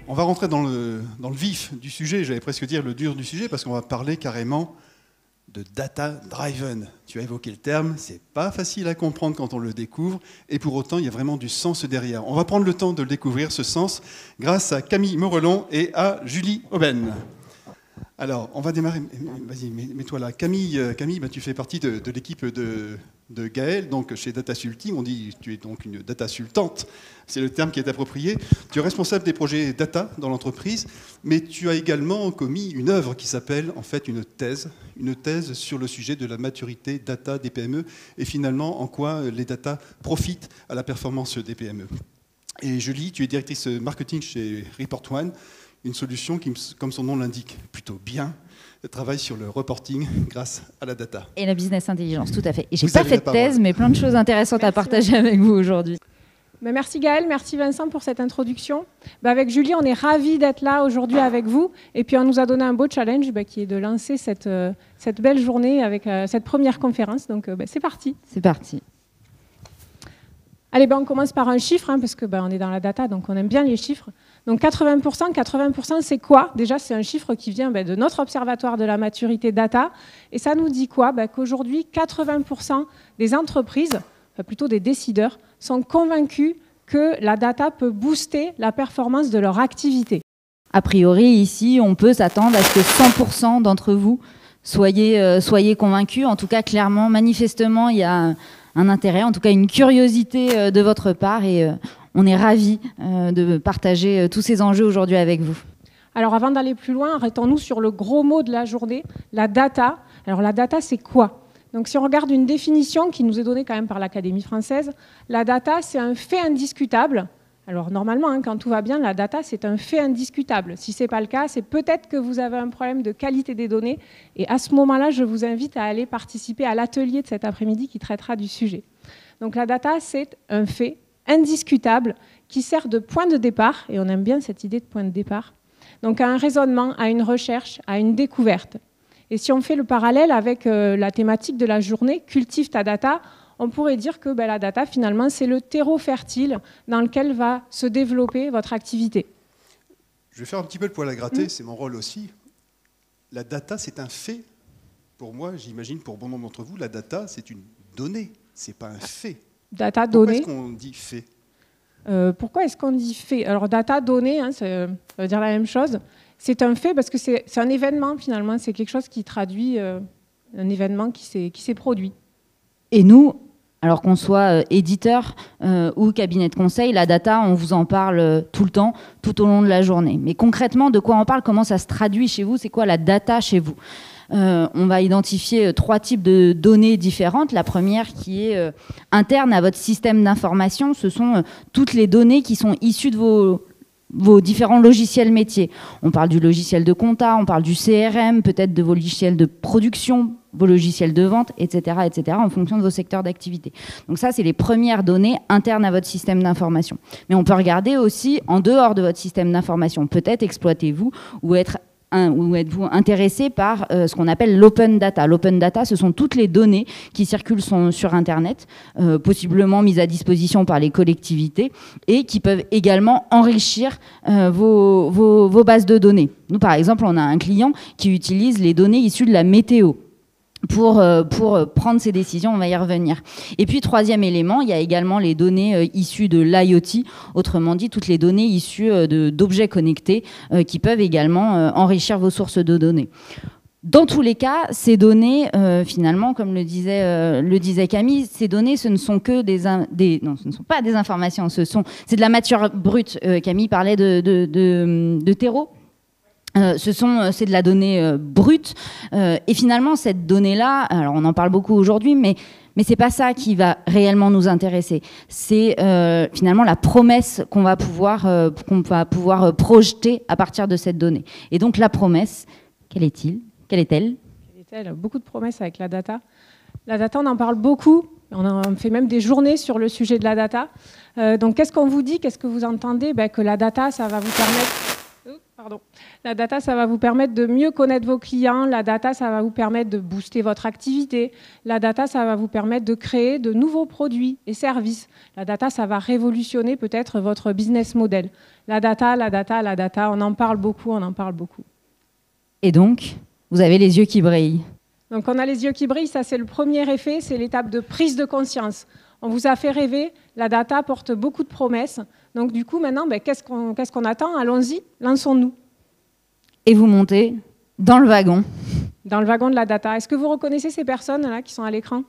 On va rentrer dans le vif du sujet, j'allais presque dire le dur du sujet, parce qu'on va parler carrément de data-driven. Tu as évoqué le terme, c'est pas facile à comprendre quand on le découvre, et pour autant, il y a vraiment du sens derrière. On va prendre le temps de le découvrir, ce sens, grâce à Camille Morelon et à Julie Aubaine. Alors, on va démarrer. Vas-y, mets-toi là. Camille, tu fais partie de l'équipe de Gaël, donc chez Datasulti. On dit tu es donc une datasultante, c'est le terme qui est approprié. Tu es responsable des projets data dans l'entreprise, mais tu as également commis une œuvre qui s'appelle en fait une thèse sur le sujet de la maturité data des PME et finalement en quoi les data profitent à la performance des PME. Et Julie, tu es directrice marketing chez Report One, une solution qui, comme son nom l'indique, plutôt bien, travaille sur le reporting grâce à la data. Et la business intelligence, tout à fait. Et j'ai pas fait de thèse, mais plein de choses intéressantes à partager avec vous aujourd'hui. Merci Gaël, merci Vincent pour cette introduction. Avec Julie, on est ravis d'être là aujourd'hui avec vous. Et puis on nous a donné un beau challenge qui est de lancer cette belle journée avec cette première conférence. Donc c'est parti. C'est parti. Allez, on commence par un chiffre, parce que on est dans la data, donc on aime bien les chiffres. Donc 80%, c'est quoi? Déjà, c'est un chiffre qui vient de notre observatoire de la maturité data. Et ça nous dit quoi? Qu'aujourd'hui, 80% des entreprises, plutôt des décideurs, sont convaincus que la data peut booster la performance de leur activité. A priori, ici, on peut s'attendre à ce que 100% d'entre vous soyez convaincus. En tout cas, clairement, manifestement, il y a un intérêt, en tout cas une curiosité de votre part et on est ravis de partager tous ces enjeux aujourd'hui avec vous. Alors avant d'aller plus loin, arrêtons-nous sur le gros mot de la journée, la data. Alors la data, c'est quoi? Donc si on regarde une définition qui nous est donnée quand même par l'Académie française, la data, c'est un fait indiscutable. Alors normalement, quand tout va bien, la data, c'est un fait indiscutable. Si ce n'est pas le cas, c'est peut-être que vous avez un problème de qualité des données. Et à ce moment-là, je vous invite à aller participer à l'atelier de cet après-midi qui traitera du sujet. Donc la data, c'est un fait indiscutable qui sert de point de départ, et on aime bien cette idée de point de départ, donc à un raisonnement, à une recherche, à une découverte. Et si on fait le parallèle avec la thématique de la journée, cultive ta data, on pourrait dire que la data, finalement, c'est le terreau fertile dans lequel va se développer votre activité. Je vais faire un petit peu le poil à gratter, c'est mon rôle aussi. La data, c'est un fait. Pour moi, j'imagine pour bon nombre d'entre vous, la data, c'est une donnée, c'est pas un fait. Data, donnée. Pourquoi est-ce qu'on dit fait? Pourquoi est-ce qu'on dit fait? Alors, data, donnée, ça veut dire la même chose. C'est un fait parce que c'est un événement, finalement. C'est quelque chose qui traduit un événement qui s'est produit. Et nous, alors qu'on soit éditeur ou cabinet de conseil, la data, on vous en parle tout le temps, tout au long de la journée. Mais concrètement, de quoi on parle? Comment ça se traduit chez vous? C'est quoi la data chez vous? On va identifier 3 types de données différentes. La première qui est interne à votre système d'information, ce sont toutes les données qui sont issues de vos différents logiciels métiers. On parle du logiciel de compta, on parle du CRM, peut-être de vos logiciels de production, vos logiciels de vente, etc., en fonction de vos secteurs d'activité. Donc ça, c'est les premières données internes à votre système d'information. Mais on peut regarder aussi en dehors de votre système d'information. Peut-être exploitez-vous ou êtes-vous intéressé par ce qu'on appelle l'open data. L'open data, ce sont toutes les données qui circulent sur Internet, possiblement mises à disposition par les collectivités et qui peuvent également enrichir vos bases de données. Nous, par exemple, on a un client qui utilise les données issues de la météo. Pour prendre ses décisions, on va y revenir. Et puis, 3e élément, il y a également les données issues de l'IoT, autrement dit, toutes les données issues d'objets connectés qui peuvent également enrichir vos sources de données. Dans tous les cas, ces données, finalement, comme le disait Camille, ces données, ce ne sont que non, ce ne sont pas des informations, c'est de la matière brute. Camille parlait de terreau. C'est de la donnée brute et finalement cette donnée-là, alors on en parle beaucoup aujourd'hui, mais c'est pas ça qui va réellement nous intéresser. C'est finalement la promesse qu'on va pouvoir projeter à partir de cette donnée. Et donc la promesse, quelle est-elle? Quelle est-elle? Beaucoup de promesses avec la data. La data, on en parle beaucoup. On fait même des journées sur le sujet de la data. Donc qu'est-ce qu'on vous dit? Qu'est-ce que vous entendez? Que la data, ça va vous permettre... La data, ça va vous permettre de mieux connaître vos clients. La data, ça va vous permettre de booster votre activité. La data, ça va vous permettre de créer de nouveaux produits et services. La data, ça va révolutionner peut-être votre business model. La data, on en parle beaucoup, Et donc, vous avez les yeux qui brillent. Donc on a les yeux qui brillent, ça c'est le premier effet, c'est l'étape de prise de conscience. On vous a fait rêver, la data porte beaucoup de promesses. Donc du coup, maintenant, qu'est-ce qu'on attend? Allons-y, lançons-nous. Et vous montez dans le wagon. Dans le wagon de la data. Est-ce que vous reconnaissez ces personnes-là qui sont à l'écran?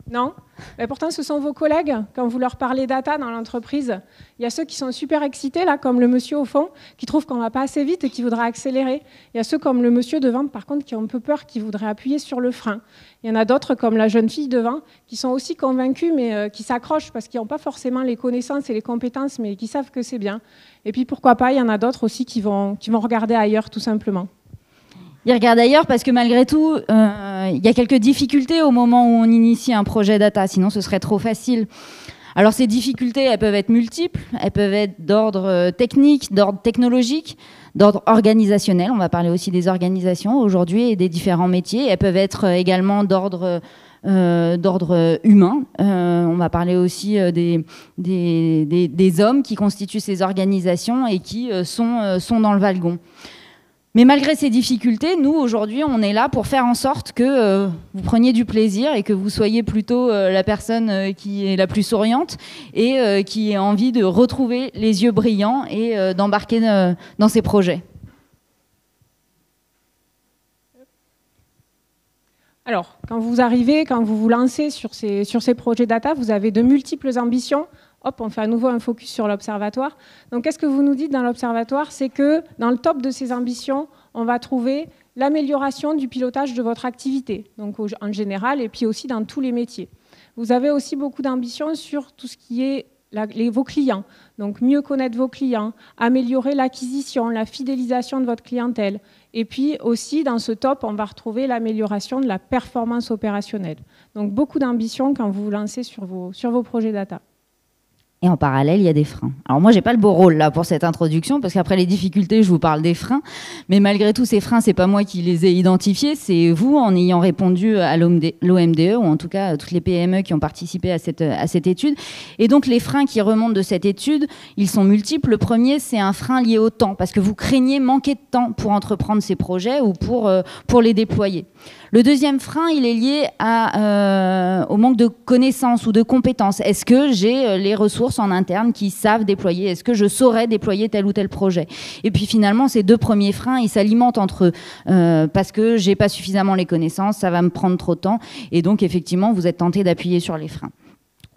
Non? Mais pourtant, ce sont vos collègues, quand vous leur parlez data dans l'entreprise. Il y a ceux qui sont super excités, là, comme le monsieur au fond, qui trouvent qu'on ne va pas assez vite et qui voudra accélérer. Il y a ceux comme le monsieur devant, par contre, qui ont un peu peur, qui voudraient appuyer sur le frein. Il y en a d'autres, comme la jeune fille devant, qui sont aussi convaincus, mais qui s'accrochent parce qu'ils n'ont pas forcément les connaissances et les compétences, mais qui savent que c'est bien. Et puis, pourquoi pas, il y en a d'autres aussi qui vont regarder ailleurs, tout simplement. Ils regardent ailleurs parce que malgré tout, il y a quelques difficultés au moment où on initie un projet data, sinon ce serait trop facile. Alors ces difficultés, elles peuvent être multiples, elles peuvent être d'ordre technique, d'ordre technologique, d'ordre organisationnel. On va parler aussi des organisations aujourd'hui et des différents métiers. Elles peuvent être également d'ordre humain. On va parler aussi des hommes qui constituent ces organisations et qui sont dans le wagon. Mais malgré ces difficultés, nous, aujourd'hui, on est là pour faire en sorte que vous preniez du plaisir et que vous soyez plutôt la personne qui est la plus souriante et qui ait envie de retrouver les yeux brillants et d'embarquer dans ces projets. Alors, quand vous arrivez, quand vous vous lancez sur ces projets data, vous avez de multiples ambitions. Hop, on fait à nouveau un focus sur l'observatoire. Donc, qu'est-ce que vous nous dites dans l'observatoire? C'est que dans le top de ces ambitions, on va trouver l'amélioration du pilotage de votre activité, donc en général, et puis aussi dans tous les métiers. Vous avez aussi beaucoup d'ambitions sur tout ce qui est vos clients. Donc, mieux connaître vos clients, améliorer l'acquisition, la fidélisation de votre clientèle. Et puis aussi, dans ce top, on va retrouver l'amélioration de la performance opérationnelle. Donc, beaucoup d'ambitions quand vous vous lancez sur vos projets data. Et en parallèle, il y a des freins. Alors moi, j'ai pas le beau rôle là pour cette introduction, parce qu'après les difficultés, je vous parle des freins. Mais malgré tout, ces freins, c'est pas moi qui les ai identifiés, c'est vous en ayant répondu à l'OMDE, ou en tout cas toutes les PME qui ont participé à cette étude. Et donc les freins qui remontent de cette étude, ils sont multiples. Le premier, c'est un frein lié au temps, parce que vous craignez manquer de temps pour entreprendre ces projets ou pour les déployer. Le deuxième frein, il est lié au manque de connaissances ou de compétences. Est-ce que j'ai les ressources en interne qui savent déployer? Est-ce que je saurais déployer tel ou tel projet? Et puis finalement, ces deux premiers freins, ils s'alimentent entre eux parce que j'ai pas suffisamment les connaissances, ça va me prendre trop de temps. Et donc, effectivement, vous êtes tenté d'appuyer sur les freins.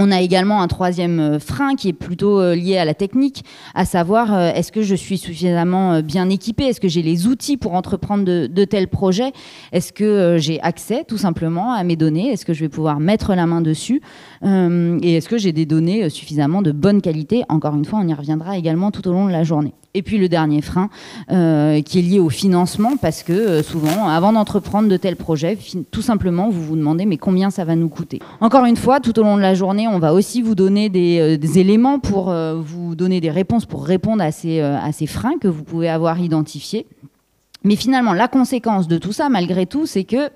On a également un troisième frein qui est plutôt lié à la technique, à savoir est-ce que je suis suffisamment bien équipée? Est-ce que j'ai les outils pour entreprendre de tels projets? Est-ce que j'ai accès tout simplement à mes données? Est-ce que je vais pouvoir mettre la main dessus? Et est-ce que j'ai des données suffisamment de bonne qualité? Encore une fois, on y reviendra également tout au long de la journée. Et puis le dernier frein qui est lié au financement, parce que souvent, avant d'entreprendre de tels projets, tout simplement, vous vous demandez mais combien ça va nous coûter? Encore une fois, tout au long de la journée, on va aussi vous donner des éléments pour vous donner des réponses pour répondre à ces freins que vous pouvez avoir identifiés. Mais finalement, la conséquence de tout ça, malgré tout, c'est que...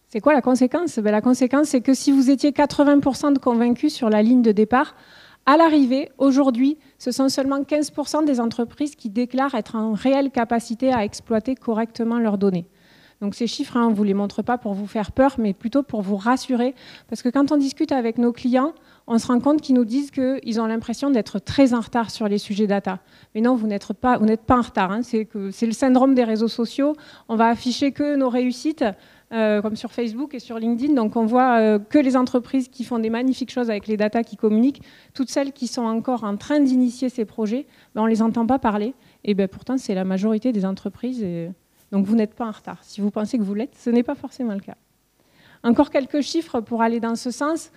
C'est quoi la conséquence? La conséquence, c'est que si vous étiez 80% de convaincus sur la ligne de départ, à l'arrivée, aujourd'hui, ce sont seulement 15% des entreprises qui déclarent être en réelle capacité à exploiter correctement leurs données. Donc ces chiffres, on ne vous les montre pas pour vous faire peur, mais plutôt pour vous rassurer. Parce que quand on discute avec nos clients, on se rend compte qu'ils nous disent qu'ils ont l'impression d'être très en retard sur les sujets data. Mais non, vous n'êtes pas en retard. C'est le syndrome des réseaux sociaux. On va afficher que nos réussites, comme sur Facebook et sur LinkedIn. Donc on voit que les entreprises qui font des magnifiques choses avec les data, qui communiquent. Toutes celles qui sont encore en train d'initier ces projets, on ne les entend pas parler. Et pourtant, c'est la majorité des entreprises. Donc vous n'êtes pas en retard. Si vous pensez que vous l'êtes, ce n'est pas forcément le cas. Encore quelques chiffres pour aller dans ce sens,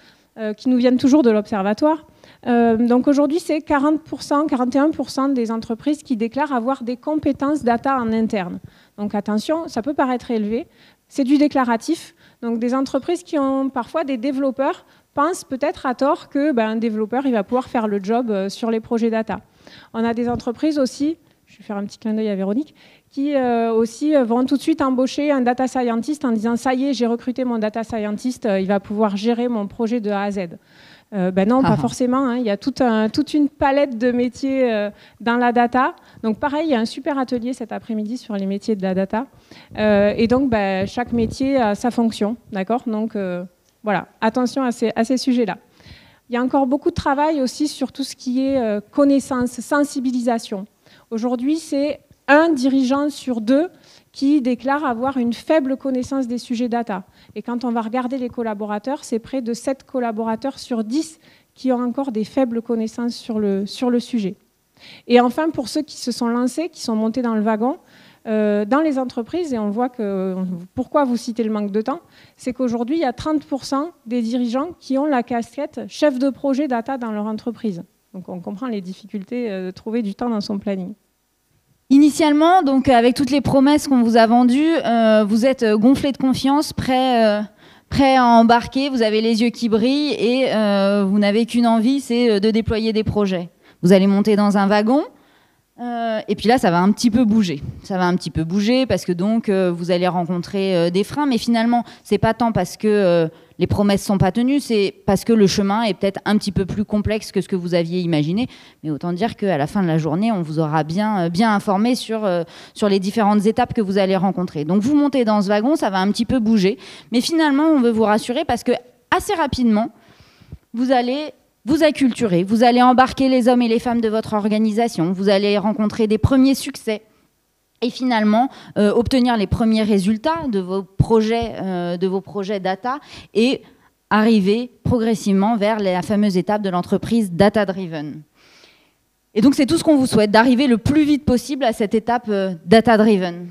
qui nous viennent toujours de l'Observatoire. Donc aujourd'hui, c'est 41% des entreprises qui déclarent avoir des compétences data en interne. Donc attention, ça peut paraître élevé, c'est du déclaratif. Donc des entreprises qui ont parfois des développeurs pensent peut-être à tort qu'un développeur il va pouvoir faire le job sur les projets data. On a des entreprises aussi, je vais faire un petit clin d'œil à Véronique, qui aussi vont tout de suite embaucher un data scientist en disant « ça y est, j'ai recruté mon data scientist, il va pouvoir gérer mon projet de A à Z ». Non, pas forcément. Hein. Il y a toute une palette de métiers dans la data. Donc pareil, il y a un super atelier cet après-midi sur les métiers de la data. Et donc, chaque métier a sa fonction. D'accord ? Donc voilà, attention à ces sujets-là. Il y a encore beaucoup de travail aussi sur tout ce qui est connaissance, sensibilisation. Aujourd'hui, c'est 1 dirigeant sur 2 qui déclare avoir une faible connaissance des sujets data. Et quand on va regarder les collaborateurs, c'est près de 7 collaborateurs sur 10 qui ont encore des faibles connaissances sur le sujet. Et enfin, pour ceux qui se sont lancés, qui sont montés dans le wagon, dans les entreprises, et on voit que pourquoi vous citez le manque de temps, c'est qu'aujourd'hui, il y a 30% des dirigeants qui ont la casquette chef de projet data dans leur entreprise. Donc on comprend les difficultés de trouver du temps dans son planning. Initialement, donc avec toutes les promesses qu'on vous a vendues, vous êtes gonflé de confiance, prêt à embarquer, vous avez les yeux qui brillent et vous n'avez qu'une envie, c'est de déployer des projets. Vous allez monter dans un wagon et puis là, ça va un petit peu bouger. Ça va un petit peu bouger parce que donc vous allez rencontrer des freins, mais finalement, c'est pas tant parce que les promesses sont pas tenues, c'est parce que le chemin est peut-être un petit peu plus complexe que ce que vous aviez imaginé. Mais autant dire qu'à la fin de la journée, on vous aura bien informé sur les différentes étapes que vous allez rencontrer. Donc vous montez dans ce wagon, ça va un petit peu bouger. Mais finalement, on veut vous rassurer parce que assez rapidement, vous allez vous acculturer, vous allez embarquer les hommes et les femmes de votre organisation, vous allez rencontrer des premiers succès. Et finalement, obtenir les premiers résultats de vos projets data et arriver progressivement vers la fameuse étape de l'entreprise data-driven. Et donc, c'est tout ce qu'on vous souhaite, d'arriver le plus vite possible à cette étape data-driven.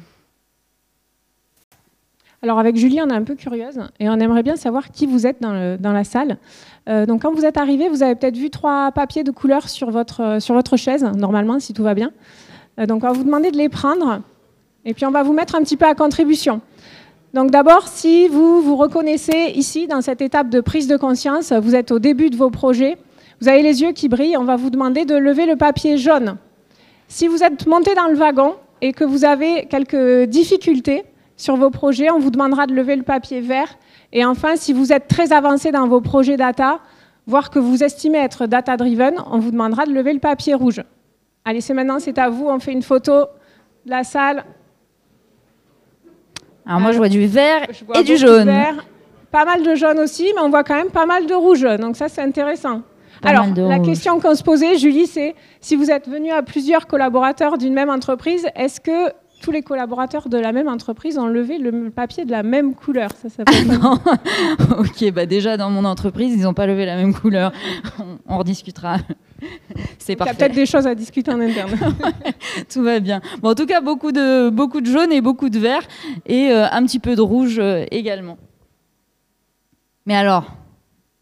Alors, avec Julie, on est un peu curieuse et on aimerait bien savoir qui vous êtes dans la salle. Donc, quand vous êtes arrivés, vous avez peut-être vu 3 papiers de couleur sur votre chaise, normalement, si tout va bien. Donc, on va vous demander de les prendre et puis on va vous mettre un petit peu à contribution. Donc, d'abord, si vous vous reconnaissez ici, dans cette étape de prise de conscience, vous êtes au début de vos projets, vous avez les yeux qui brillent, on va vous demander de lever le papier jaune. Si vous êtes monté dans le wagon et que vous avez quelques difficultés sur vos projets, on vous demandera de lever le papier vert. Et enfin, si vous êtes très avancé dans vos projets data, voire que vous estimez être data-driven, on vous demandera de lever le papier rouge. Allez, c'est à vous, on fait une photo de la salle. Alors moi, je vois du vert et du jaune. Pas mal de jaune aussi, mais on voit quand même pas mal de rouge. Donc ça, c'est intéressant. Alors, la question qu'on se posait, Julie, c'est si vous êtes venu à plusieurs collaborateurs d'une même entreprise, est-ce que tous les collaborateurs de la même entreprise ont levé le papier de la même couleur? Non. Ok, déjà dans mon entreprise, ils n'ont pas levé la même couleur. On rediscutera. C'est parfait. Il y a peut-être des choses à discuter en interne. Tout va bien. Bon, en tout cas, beaucoup de jaune et beaucoup de vert et un petit peu de rouge également. Mais alors,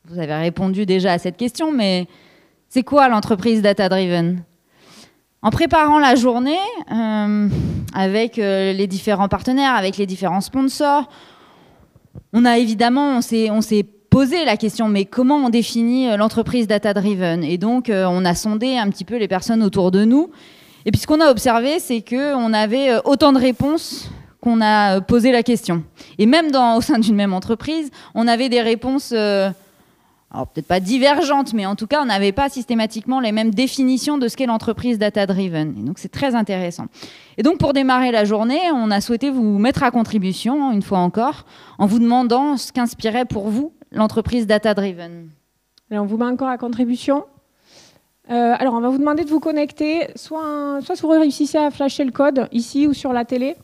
vous avez répondu déjà à cette question, mais c'est quoi l'entreprise data-driven ? En préparant la journée, avec les différents partenaires, avec les différents sponsors, on s'est posé la question, mais comment on définit l'entreprise data-driven ? Et donc, on a sondé un petit peu les personnes autour de nous. Et puis, ce qu'on a observé, c'est qu'on avait autant de réponses qu'on a posé la question. Et même au sein d'une même entreprise, on avait des réponses... alors peut-être pas divergentes, mais en tout cas, on n'avait pas systématiquement les mêmes définitions de ce qu'est l'entreprise data-driven. Et donc, c'est très intéressant. Et donc, pour démarrer la journée, on a souhaité vous mettre à contribution, une fois encore, en vous demandant ce qu'inspirait pour vous l'entreprise data-driven. Et on vous met encore à contribution. Alors, on va vous demander de vous connecter, soit si vous réussissez à flasher le code ici ou sur la télé,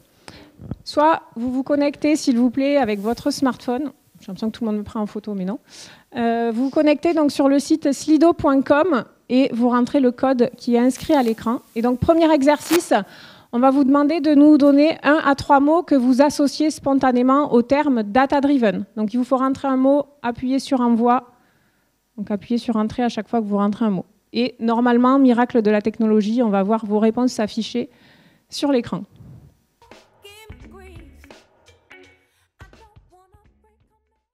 soit vous vous connectez, s'il vous plaît, avec votre smartphone. J'ai l'impression que tout le monde me prend en photo, mais non. Vous vous connectez donc sur le site slido.com et vous rentrez le code qui est inscrit à l'écran. Et donc, premier exercice, on va vous demander de nous donner 1 à 3 mots que vous associez spontanément au terme data-driven. Donc, il vous faut rentrer un mot, appuyer sur envoi. Donc, appuyez sur entrée à chaque fois que vous rentrez un mot. Et normalement, miracle de la technologie, on va voir vos réponses s'afficher sur l'écran.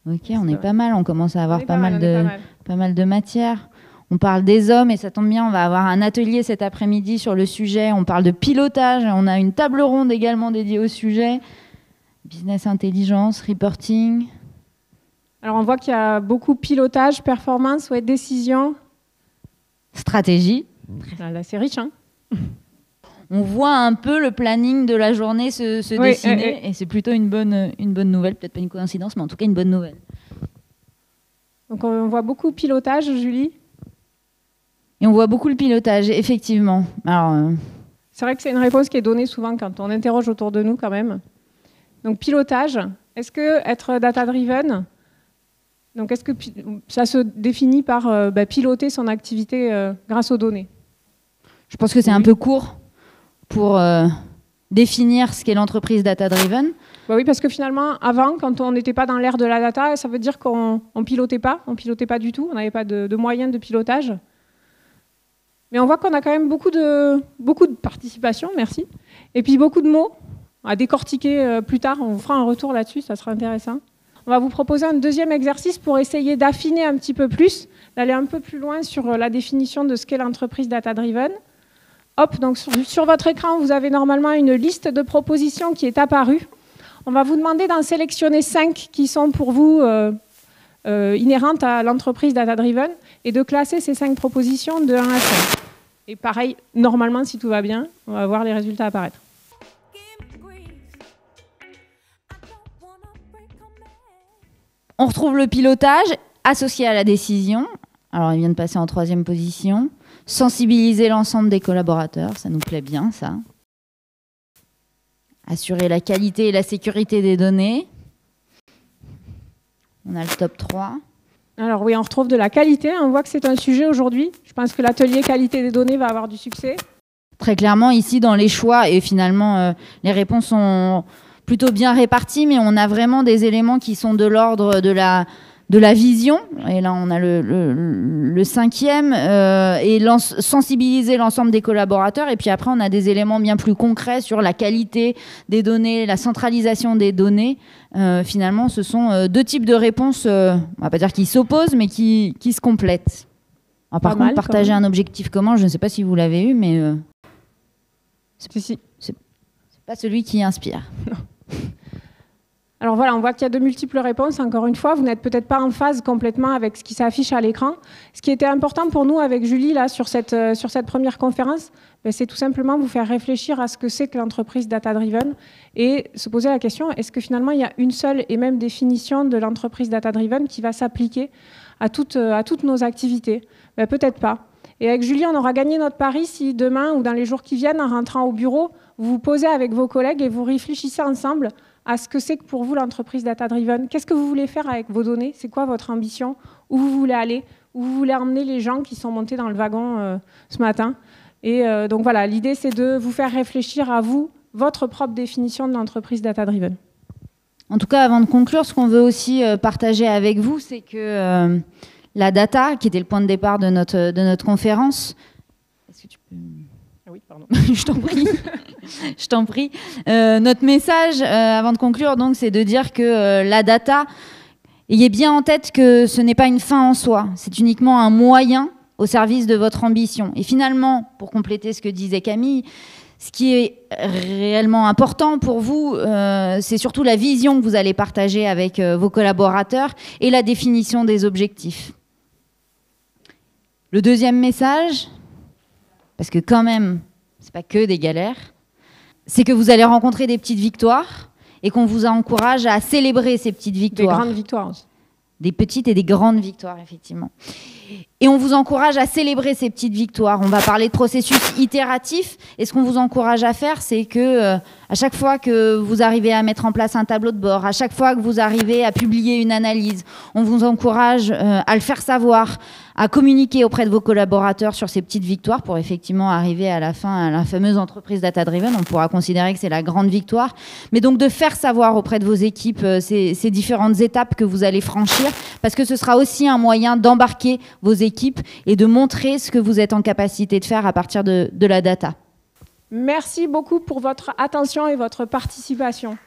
Ok, on est pas mal, on commence à avoir pas mal de matière. On parle des hommes et ça tombe bien, on va avoir un atelier cet après-midi sur le sujet. On parle de pilotage, on a une table ronde également dédiée au sujet. Business intelligence, reporting. Alors on voit qu'il y a beaucoup pilotage, performance, ouais, décision. Stratégie. Là, c'est riche, hein. On voit un peu le planning de la journée se dessiner et c'est plutôt une bonne nouvelle. Peut-être pas une coïncidence, mais en tout cas une bonne nouvelle. Donc on voit beaucoup pilotage, Julie. Et on voit beaucoup le pilotage, effectivement. Alors, c'est vrai que c'est une réponse qui est donnée souvent quand on interroge autour de nous quand même. Donc pilotage, est-ce que être data-driven, donc est-ce que ça se définit par piloter son activité grâce aux données? Je pense que c'est un peu court pour définir ce qu'est l'entreprise data-driven. Bah oui, parce que finalement, avant, quand on n'était pas dans l'ère de la data, ça veut dire qu'on ne pilotait pas du tout, on n'avait pas de moyens de pilotage. Mais on voit qu'on a quand même beaucoup de participation, merci, et puis beaucoup de mots à décortiquer plus tard. On vous fera un retour là-dessus, ça sera intéressant. On va vous proposer un deuxième exercice pour essayer d'affiner un petit peu plus, d'aller un peu plus loin sur la définition de ce qu'est l'entreprise data-driven. Hop, donc sur votre écran, vous avez normalement une liste de propositions qui est apparue. On va vous demander d'en sélectionner 5 qui sont pour vous inhérentes à l'entreprise data-driven et de classer ces 5 propositions de 1 à 5. Et pareil, normalement, si tout va bien, on va voir les résultats apparaître. On retrouve le pilotage associé à la décision. Alors, il vient de passer en 3e position. Sensibiliser l'ensemble des collaborateurs, ça nous plaît bien, ça. Assurer la qualité et la sécurité des données. On a le top 3. Alors oui, on retrouve de la qualité. On voit que c'est un sujet aujourd'hui. Je pense que l'atelier qualité des données va avoir du succès. Très clairement, ici, dans les choix, et finalement, les réponses sont plutôt bien réparties, mais on a vraiment des éléments qui sont de l'ordre de la vision. Et là, on a le 5e, et sensibiliser l'ensemble des collaborateurs. Et puis après, on a des éléments bien plus concrets sur la qualité des données, la centralisation des données. Finalement, ce sont 2 types de réponses, on va pas dire qui s'opposent, mais qui se complètent. Alors, par contre, partager un objectif commun, je ne sais pas si vous l'avez eu, mais c'est pas celui qui inspire. Non. Alors voilà, on voit qu'il y a de multiples réponses. Encore une fois, vous n'êtes peut-être pas en phase complètement avec ce qui s'affiche à l'écran. Ce qui était important pour nous avec Julie là, sur cette première conférence, c'est tout simplement vous faire réfléchir à ce que c'est que l'entreprise data-driven et se poser la question, est-ce que finalement il y a une seule et même définition de l'entreprise data-driven qui va s'appliquer à toutes nos activités? Peut-être pas. Et avec Julie, on aura gagné notre pari si demain ou dans les jours qui viennent, en rentrant au bureau, vous vous posez avec vos collègues et vous réfléchissez ensemble à ce que c'est que pour vous l'entreprise data-driven. Qu'est-ce que vous voulez faire avec vos données? C'est quoi votre ambition? Où vous voulez aller? Où vous voulez emmener les gens qui sont montés dans le wagon ce matin? Et donc voilà, l'idée c'est de vous faire réfléchir à vous, votre propre définition de l'entreprise data-driven. En tout cas, avant de conclure, ce qu'on veut aussi partager avec vous, c'est que la data, qui était le point de départ de notre conférence... Est-ce que tu peux... Oui, pardon. Je t'en prie. Je t'en prie. Notre message, avant de conclure, donc, c'est de dire que la data, ayez bien en tête que ce n'est pas une fin en soi. C'est uniquement un moyen au service de votre ambition. Et finalement, pour compléter ce que disait Camille, ce qui est réellement important pour vous, c'est surtout la vision que vous allez partager avec vos collaborateurs et la définition des objectifs. Le deuxième message, parce que quand même, c'est pas que des galères, c'est que vous allez rencontrer des petites victoires et qu'on vous encourage à célébrer ces petites victoires. Des grandes victoires aussi. Des petites et des grandes victoires, effectivement. Et on vous encourage à célébrer ces petites victoires. On va parler de processus itératif. Et ce qu'on vous encourage à faire, c'est que à chaque fois que vous arrivez à mettre en place un tableau de bord, à chaque fois que vous arrivez à publier une analyse, on vous encourage à le faire savoir, à communiquer auprès de vos collaborateurs sur ces petites victoires pour effectivement arriver à la fin à la fameuse entreprise data-driven. On pourra considérer que c'est la grande victoire. Mais donc de faire savoir auprès de vos équipes ces différentes étapes que vous allez franchir, parce que ce sera aussi un moyen d'embarquer vos équipes et de montrer ce que vous êtes en capacité de faire à partir de la data. Merci beaucoup pour votre attention et votre participation.